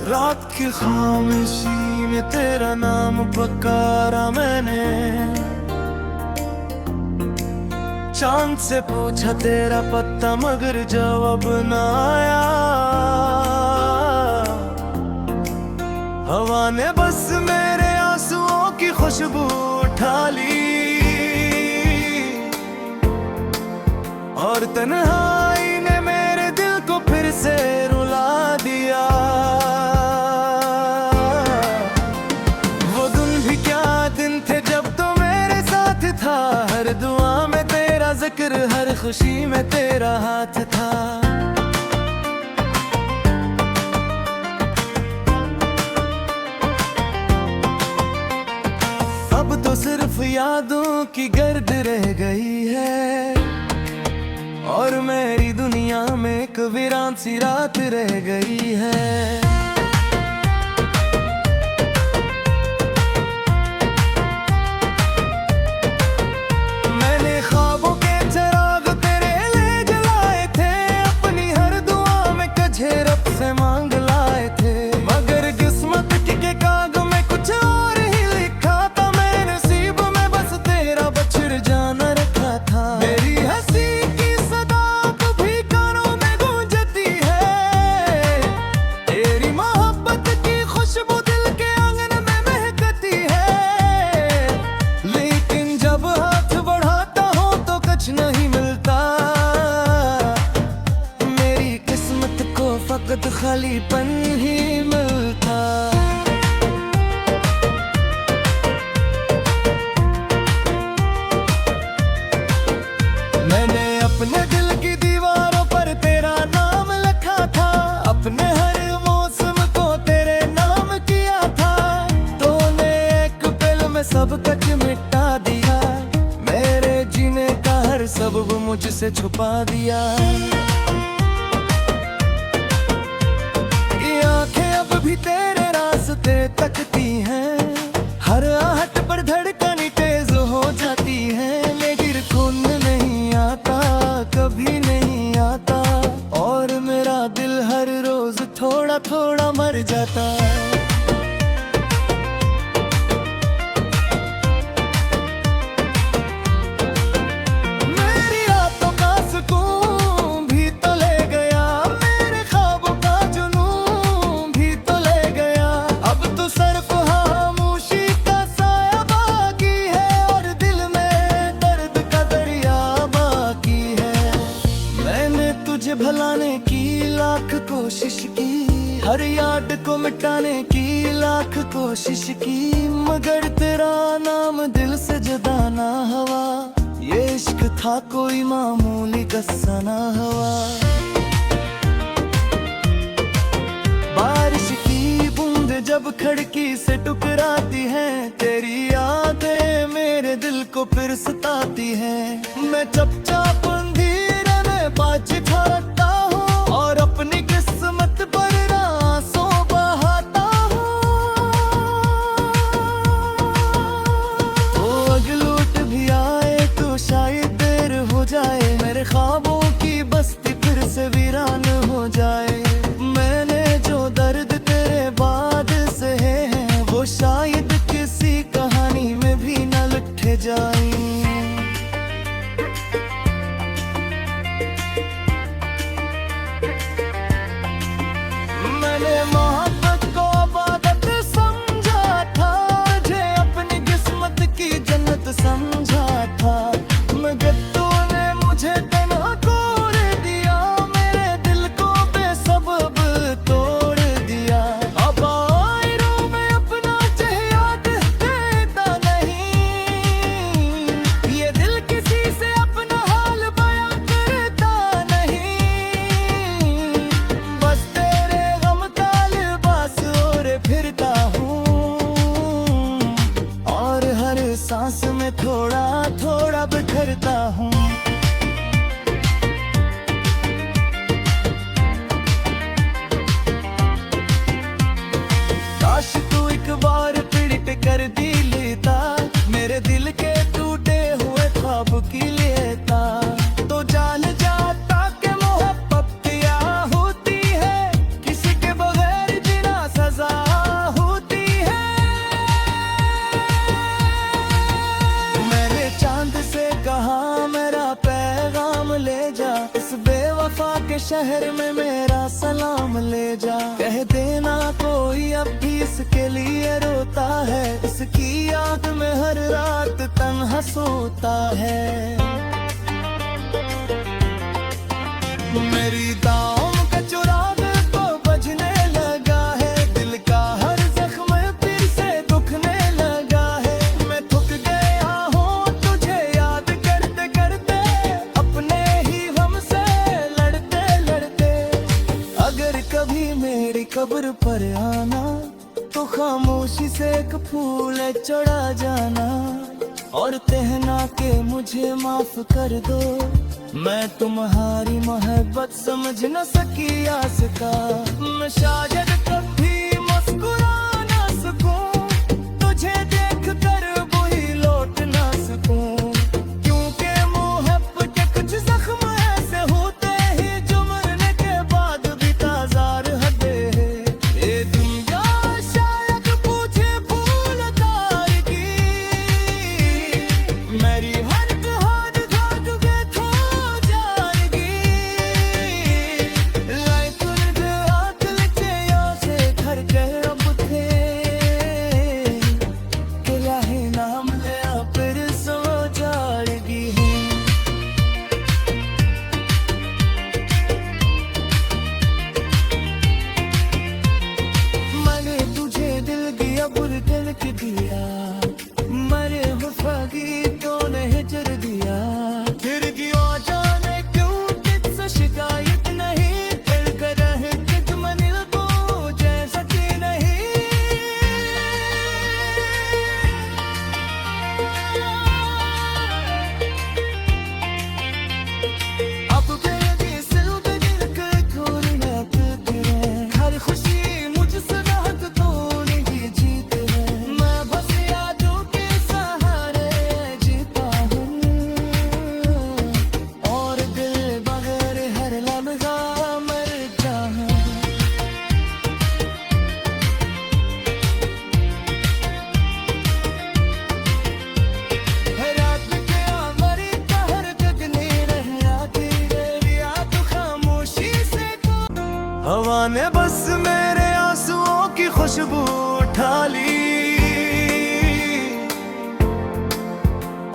रात की खामोशी में तेरा नाम पुकारा मैंने, चांद से पूछा तेरा पता मगर जवाब न आया। हवा ने बस मेरे आंसुओं की खुशबू उठा ली और तन्हाई ने मेरे दिल को फिर से रुला दिया। वो दिन भी क्या दिन थे जब तो मेरे साथ था, हर दुआ में तेरा जिक्र, हर खुशी में तेरा हाथ था। अब तो सिर्फ यादों की गर्द रह गई है और मेरी दुनिया में एक वीरान सी रात रह गई है। मैंने ख्वाबों के चिराग तेरे लिए जलाए थे, अपनी हर दुआ में कझे रब से मांग लाए थे, मगर किस्मत के काग में कुछ और ही लिखा था। मैं नसीब में बस तेरा बछड़ जाना रखा था। मेरी हंसी की सदा कभी कानों में गूंजती है, तेरी मोहब्बत की खुशबू दिल के आंगन में महकती है, लेकिन जब हाथ बढ़ाता हूँ तो कुछ नहीं मिलता। मेरी किस्मत को फकत खालीपन ही मिलता। मैंने अपने दिल की दीवारों पर तेरा नाम लिखा था, अपने हर मौसम को तेरे नाम किया था। तूने एक पल में सब कुछ मिटा दिया, मेरे जीने का हर सबब मुझसे छुपा दिया। ये आंखें अब भी तेरे रास्ते तकती हैं, हर आहट पर धड़कन तेज हो जाती है, लेकिन खून नहीं आता, कभी नहीं आता, और मेरा दिल हर रोज थोड़ा थोड़ा मर जाता। मेरी रातों का सुकून भी तो ले गया, मेरे ख्वाबों का जुनून भी तो ले गया। अब तो सिर्फ खामोशी का साया बाकी है और दिल में दर्द का दरिया बाकी है। मैंने तुझे भुलाने की लाख कोशिश की, हर याद को मिटाने की लाख कोशिश की, मगर तेरा नाम दिल से जुदा ना हुआ। ये इश्क था कोई मामूली कस्सा ना हुआ। बारिश की बूंद जब खिड़की से टकराती है, तेरी यादें मेरे दिल को फिर सताती हैं। मैं चुपचाप अंधेरे में बाजी ठहरता हूँ और अपनी किस्मत पर आंसू बहाता हूँ। वो अगलूट भी आए तो शायद देर हो जाए, मेरे ख्वाबों की बस्ती फिर से वीरान हो जाए। मैंने जो दर्द तेरे बाद सहे हैं, वो शायद किसी कहानी में भी न लिखे जाए। मैंने मोहब्बत को इबादत समझा था, मुझे अपनी किस्मत की जन्नत समझा था, मगर तूने मुझे तन्हा छोड़ दिया, मेरे दिल को बेसहारा के शहर में मेरा सलाम ले जा, कह देना कोई अब भी इसके लिए रोता है, इसकी याद में हर रात तन्हा सोता है। मेरी दाम का चुराग तो बजने लगा है, दिल का हर जख्म फिर से दुखने लगा है। मैं थक गया हूँ तुझे याद करते करते, अपने ही हमसे लड़ते लड़ते। अगर कभी मेरी कब्र पर आना तो खामोशी से एक फूल चढ़ा जाना, और कहना के मुझे माफ कर दो, मैं तुम्हारी मोहब्बत समझ न सकी आस का। मैं शायद कभी मुस्कुरा ना सकूं, तुझे देख कर वही लौट ना सकूं, क्योंकि मोहब्बत के कुछ जख्म ऐसे होते हैं जो मरने के बाद भी ताज़ा रहते हैं। ये दुनिया शायद पूछे भूल जाएगी, मेरी हर हाथ घाट के थो जाएगी। लाई तुझ हाथ लेके यहाँ से घर के अब थे, तेरा ही नाम लिया फिर सो जाएगी। मैंने तुझे दिल दिया बुर दिल के दिया, मरे वफागी तो नहीं जर दिया। फिर क्यों जाने क्यों तुझसे शिकायत नहीं, दिल कर रहे कि तुम दिल को जैसा कि नहीं। अब बेदी सिर्फ दिल के खोलना तेरे, हर खुशी मुझसे राहत तो नहीं जीते हैं। मैं बस यादों के सहारे जीता हूँ, और दिल बगैर हर लम्हा मर जाऊँ। रात के आमरी हर गगने रह आती मेरी याद खामोशी से तो। हवा ने बस मेरे आंसुओं की खुशबू उठा ली,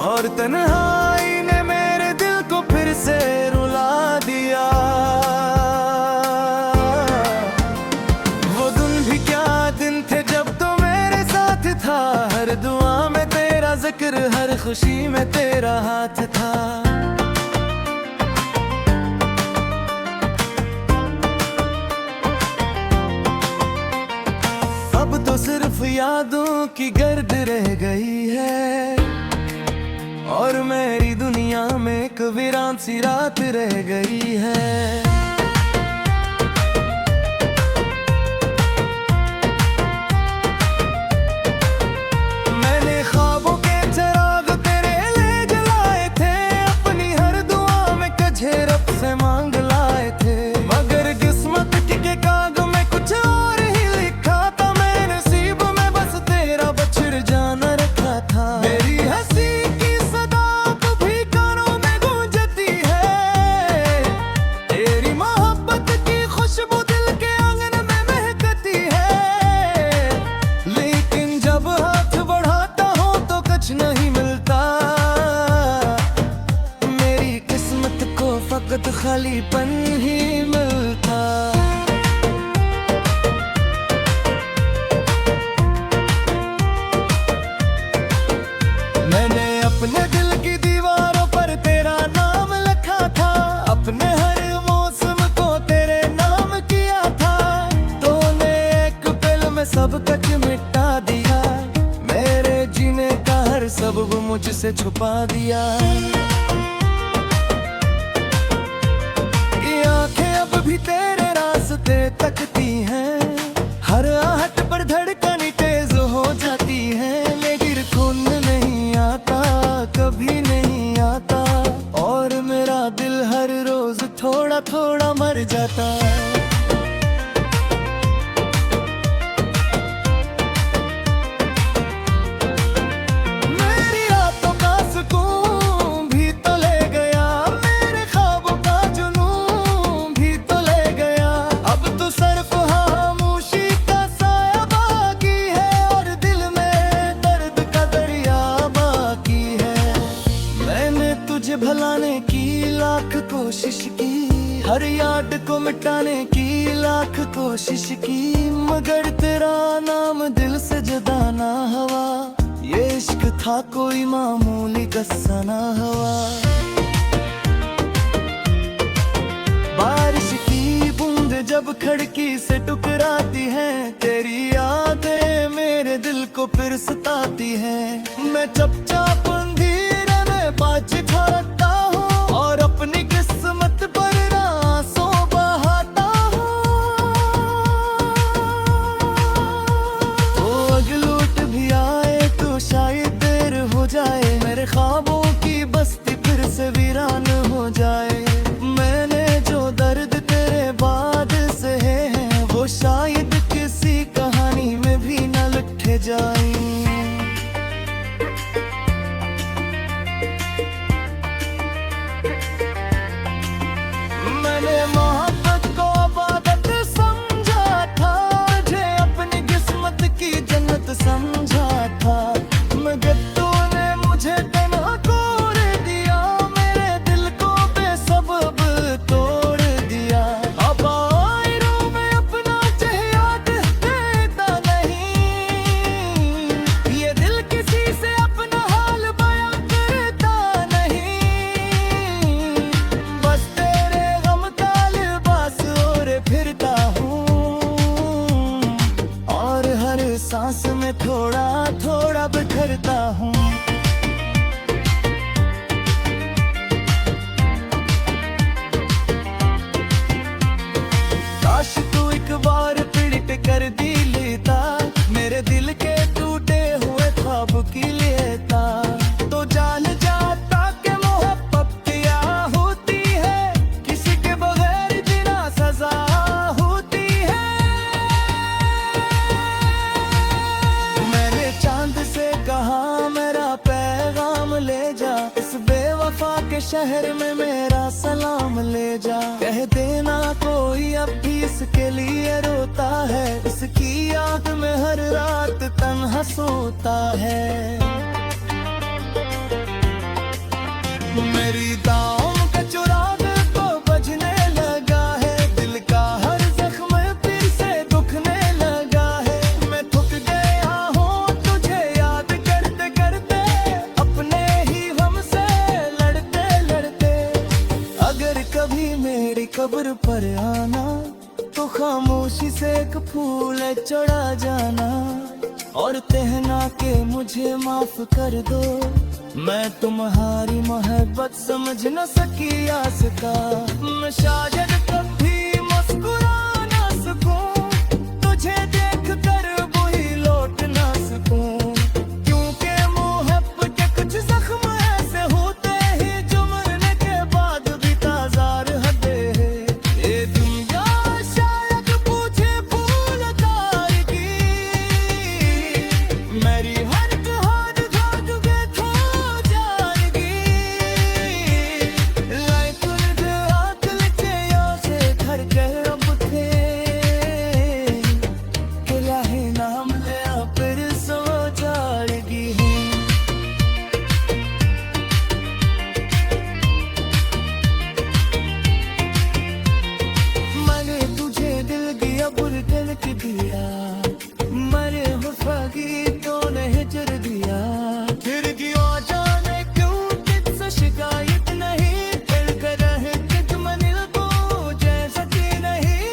और तन्हाई ने मेरे दिल को फिर से रुला दिया। वो दिन भी क्या दिन थे जब तो मेरे साथ था, हर दुआ में तेरा जिक्र हर खुशी में तेरा हाथ था। अब तो सिर्फ यादों की गर्द रह गई है, और मेरी दुनिया में एक वीरान सी रात रह गई है। मैंने ख्वाबों के चिराग तेरे ले जलाए थे, अपनी हर दुआ में कझे रब से मांग लाए थे। मगर किस्मत के काग में कुछ और ही लिखा था, मैं नसीब में बस तेरा बछड़ जाना रखा था। मेरी हंसी की सदा कभी कानों में गूंजती है, तेरी मोहब्बत की खुशबू दिल के आंगन में महकती है। लेकिन जब हाथ बढ़ाता हूँ तो कुछ नहीं मिलता, मेरी किस्मत को फकत खालीपन ही मिलता। मैंने अपने दिल की दीवारों पर तेरा नाम लिखा था, अपने हर मौसम को तेरे नाम किया था। तूने एक पल में सब कुछ मिटा दिया, मेरे जीने का हर सबब मुझसे छुपा दिया। ये आंखें अब भी तेरे रास्ते तकती हैं, हर आहट पर धड़कन तेज हो जाती है। लेकिन खून नहीं आता, कभी नहीं आता, और मेरा दिल हर रोज थोड़ा थोड़ा मर जाता। मेरी रातों का सुकून भी तो ले गया, मेरे ख्वाबों का जुनून भी की लाख कोशिश की, हर याद को मिटाने की लाख कोशिश की, मगर तेरा नाम दिल से जुदा ना हुआ। ये इश्क था कोई मामूली कस्सा ना हुआ। बारिश की बूंद जब खिड़की से टकराती है, तेरी यादें मेरे दिल को फिर सताती है। मैं चुपचाप अंधेरे में बाज ठहरता हूँ और अपनी किस्मत पर आंसू बहाता हूँ। वो अगलूट भी आए तो शायद देर हो जाए, मेरे ख्वाबों की बस्ती फिर से वीरान हो जाए। मैंने जो दर्द तेरे बाद सहे हैं, वो शायद किसी कहानी में भी न लिखे जाए। मैंने मोहब्बत को इबादत समझा था, मुझे अपनी किस्मत की जन्नत समझा था, मगर तूने मुझे तन्हा छोड़ दिया, मेरे दिल को बेसबब तोड़ दिया। अब आईनों में अपना चेहरा देखता नहीं, ये दिल किसी से अपना हाल बयां करता नहीं। बस तेरे गम का लिबास ओढ़े फिरता हूँ और हर सांस में थोड़ा थोड़ा बिखरता हूँ। काश तू एक बार पीड़ित कर दी लेता, मेरे दिल के टूटे हुए ख्वाब की लेता, तो जान जाता कि मोहब्बत क्या होती है, किसी के बगैर जीना सजा होती है। मैंने चांद से कहा मेरा पैगाम ले जा, इस बेवफा के शहर में मेरा सलाम ले जा। कह देना कोई अब भी इसके लिए रोता है, इसकी याद में हर रात तन्हा सोता है। मेरी दाम का चुराग तो बजने लगा है, दिल का हर जख्म फिर से दुखने लगा है। मैं थक गया हूँ तुझे याद करते करते, अपने ही हमसे लड़ते लड़ते। अगर कभी मेरी कब्र पर आना, तो खामोशी से एक फूल चढ़ा जाना और कहना के मुझे माफ कर दो, मैं तुम्हारी मोहब्बत समझ न सकी आस का। मैं शायद कभी मुस्कुरा ना सकूं, तुझे देख कर वही लौट ना सकूं, क्योंकि मोहब्बत के कुछ जख्म ऐसे होते हैं जो मरने के बाद भी ताजा रहते हैं। ये दुनिया शायद पूछे भूल तारगी, मेरी हर कहानी जादूगे थो जाएगी। लाए तुरद आकल के से घर के अब थे, इलाही नाम लिया फिर सो जाएगी। मैंने तुझे दिल दिया बुरी दिल की दिया, मरे वफा की तूने हिजर दिया। फिर क्यों जाने क्यों तुझसे शिकायत नहीं, दिल कर रहे तुझ मनिल को जैसा कि नहीं।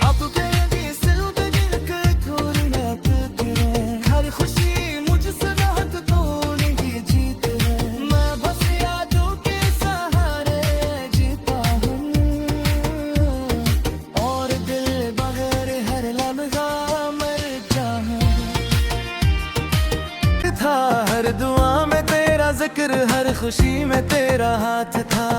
अब बेबी सिल पे दिल के खोलना तेरे, हर खुशी मुझसे राहत तो नहीं जीते हैं। मैं बस यादों के सहारे जीता हूँ और दिल बगैर हर लम्हा मर जाऊँ। था हर दुआ में तेरा जिक्र, हर खुशी में तेरा हाथ था।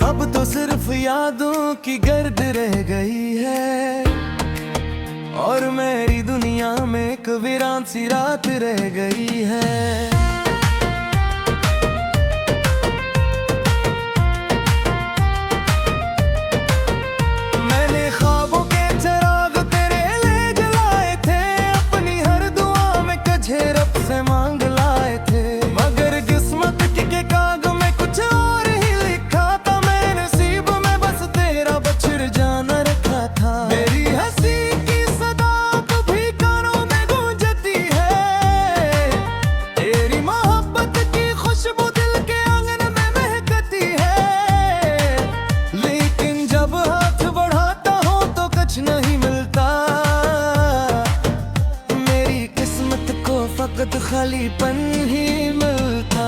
अब तो सिर्फ यादों की गर्द रह गई है और मेरी दुनिया में एक वीरान सी रात रह गई है। खालीपन ही मिलता।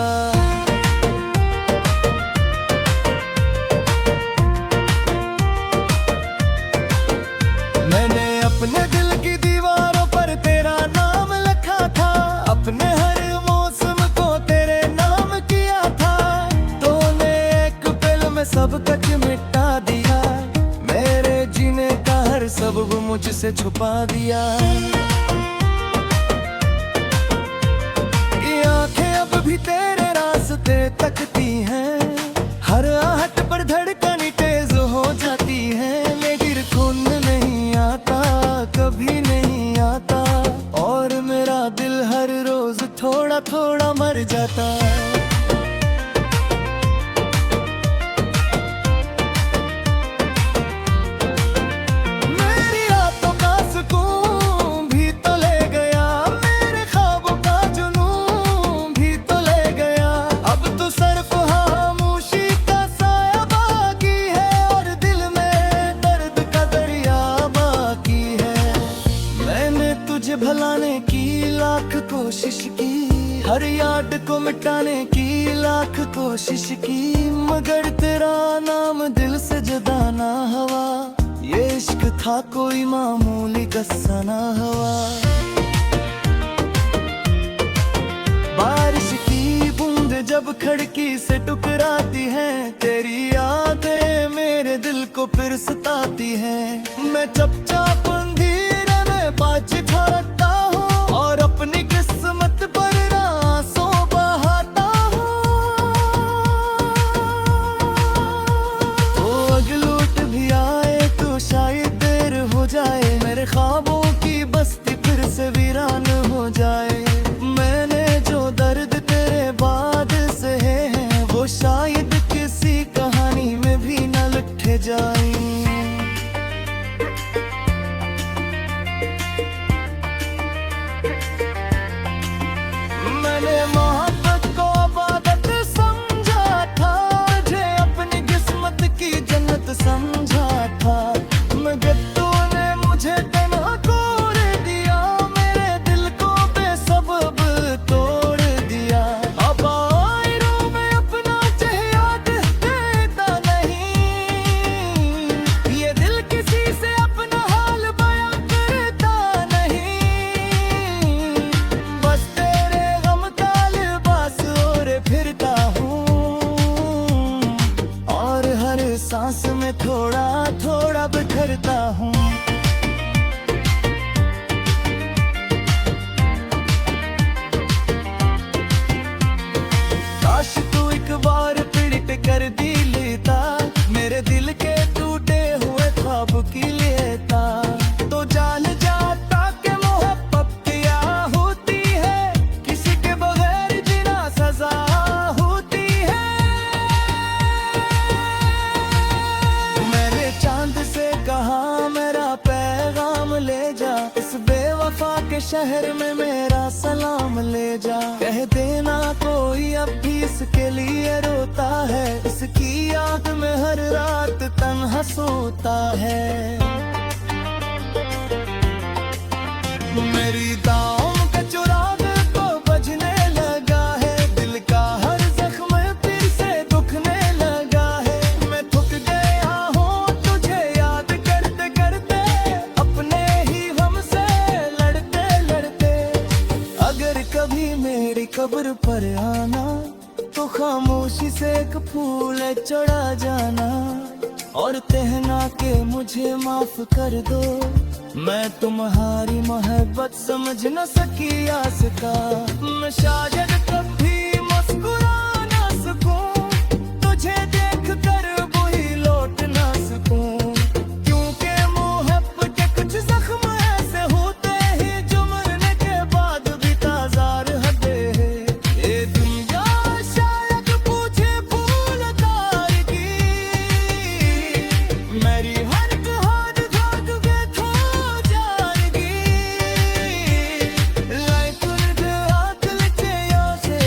मैंने अपने दिल की दीवारों पर तेरा नाम लिखा था, अपने हर मौसम को तेरे नाम किया था। तूने एक पल में सब कुछ मिटा दिया, मेरे जीने का हर सबब मुझसे छुपा दिया। ये आंखें अब भी तेरे रास्ते तकती हैं, हर आहट पर धड़कन तेज हो जाती है। लेकिन खून नहीं आता, कभी नहीं आता, और मेरा दिल हर रोज थोड़ा थोड़ा मर जाता। मेरी रातों का सुकून भी तो ले गया, मेरे ख्वाबों का जुनून भी तो ले गया। अब तो सिर्फ खामोशी का साया बाकी है, और दिल में दर्द का दरिया बाकी है। मैंने तुझे भुलाने की लाख कोशिश की, हर याद को मिटाने की लाख कोशिश की, मगर तेरा नाम दिल से जुदा ना हुआ। ये इश्क था कोई मामूली कस्सा ना हुआ। बारिश की बूंद जब खिड़की से टकराती है, तेरी यादें मेरे दिल को फिर सताती हैं। मैं चुपचाप अंधेरे में बाज खड़ता हूँ, और अपनी किस्मत पर आंसू बहाता हूँ। तो अगलूट भी आए तो शायद देर हो जाए, मेरे ख्वाबों की बस्ती फिर से वीरान हो जाए। मैंने जो दर्द तेरे बाद सहे हैं, वो शायद किसी कहानी में भी न लिखे जाए। मैंने मोहब्बत को इबादत समझा था, तुझे अपनी किस्मत की जन्नत समझा था, मगर तूने मुझे तन्हा छोड़ दिया, मेरे दिल को बेसबब तोड़ दिया। अब आईनों में अपना चेहरा दिखता नहीं, ये दिल किसी से अपना हाल बयां करता नहीं। बस तेरे गम का लिबास ओढ़े फिरता हूँ, और हर सांस में थोड़ा थोड़ा बिखरता हूँ। काश तू एक बार पीड़ित कर दी लेता, मेरे दिल के टूटे हुए ख्वाब की लेता। तो जान जाता कि मोहब्बत क्या होती है, किसी के बगैर जीना सजा होती है। मैंने चांद से कहा मेरा पैगाम ले जा, इस बेवफा के शहर में मेरा सलाम ले जा। कह देना कोई अब भी इसके लिए रोता है, इसकी याद में हर रात तन्हा सोता है। मेरी दाम का चुराग तो बजने लगा है, दिल का हर जख्म फिर से दुखने लगा है। मैं थक गया हूँ तुझे याद करते करते, अपने ही गम से लड़ते लड़ते। अगर कभी मेरी कब्र पर आना, तो खामोशी से एक फूल चढ़ा जाना, और कहना के मुझे माफ कर दो। मैं तुम्हारी मोहब्बत समझ न सकी आस का, मैं शायद कभी मुस्कुरा ना सकूं, तुझे देख कर वही लौट ना सकूं। क्योंकि मोहब्बत के कुछ जख्म ऐसे होते हैं, जो मरने के बाद भी ताजा रहते हैं। ये दुनिया शायद पूछे फूल तार की, मेरी हर कहानी झाग के खो जाएगी। लाइक उनके आकल से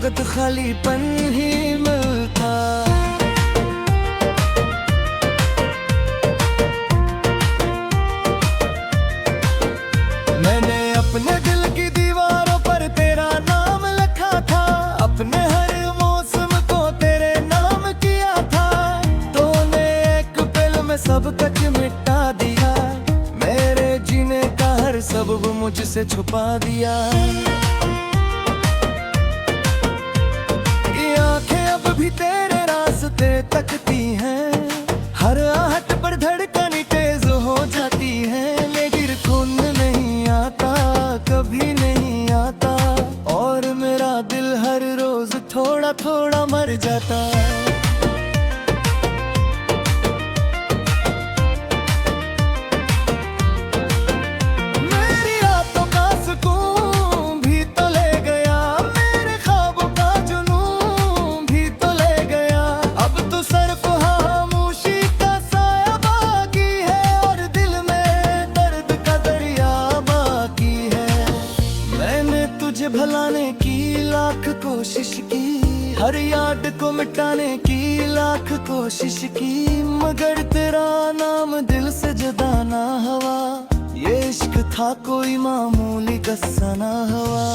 वक्त खालीपन ही मिलता। मैंने अपने दिल की दीवारों पर तेरा नाम लिखा था, अपने हर मौसम को तेरे नाम किया था। तूने एक पल में सब कुछ मिटा दिया, मेरे जीने का हर सबब मुझसे छुपा दिया। ये आंखें अब भी तेरे रास्ते तकती हैं, हर आहट पर धड़कन तेज हो जाती है। लेकिन खून नहीं आता, कभी नहीं आता, और मेरा दिल हर रोज थोड़ा थोड़ा मर जाता। मेरी रातों का सुकून भी तो ले गया, मेरे ख्वाबों का जुनून भी तो ले गया। अब तो सिर्फ खामोशी का साया बाकी है, और दिल में दर्द का दरिया बाकी है। मैंने तुझे भुलाने की लाख कोशिश की, हर याद को मिटाने की लाख कोशिश की, मगर तेरा नाम दिल से जुदा ना हुआ। ये इश्क था कोई मामूली कस्सा ना हुआ।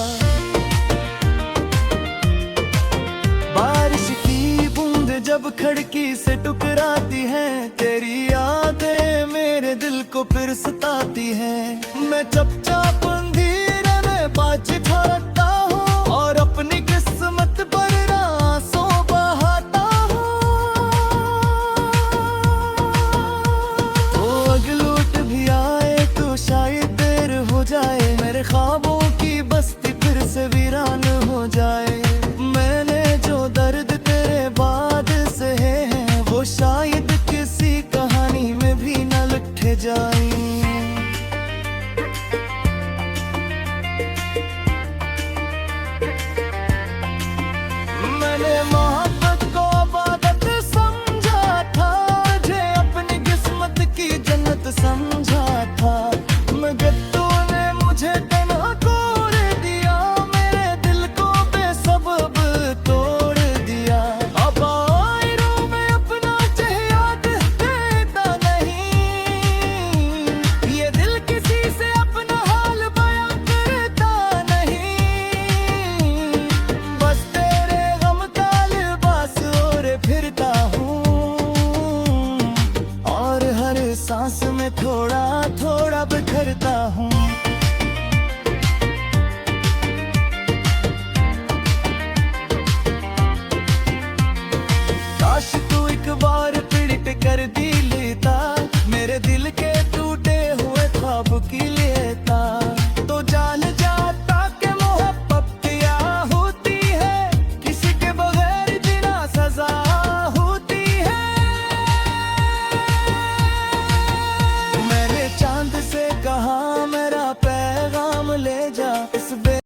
बारिश की बूंद जब खिड़की से टकराती है, तेरी यादें मेरे दिल को फिर सताती हैं। मैं चुपचाप अंधेरे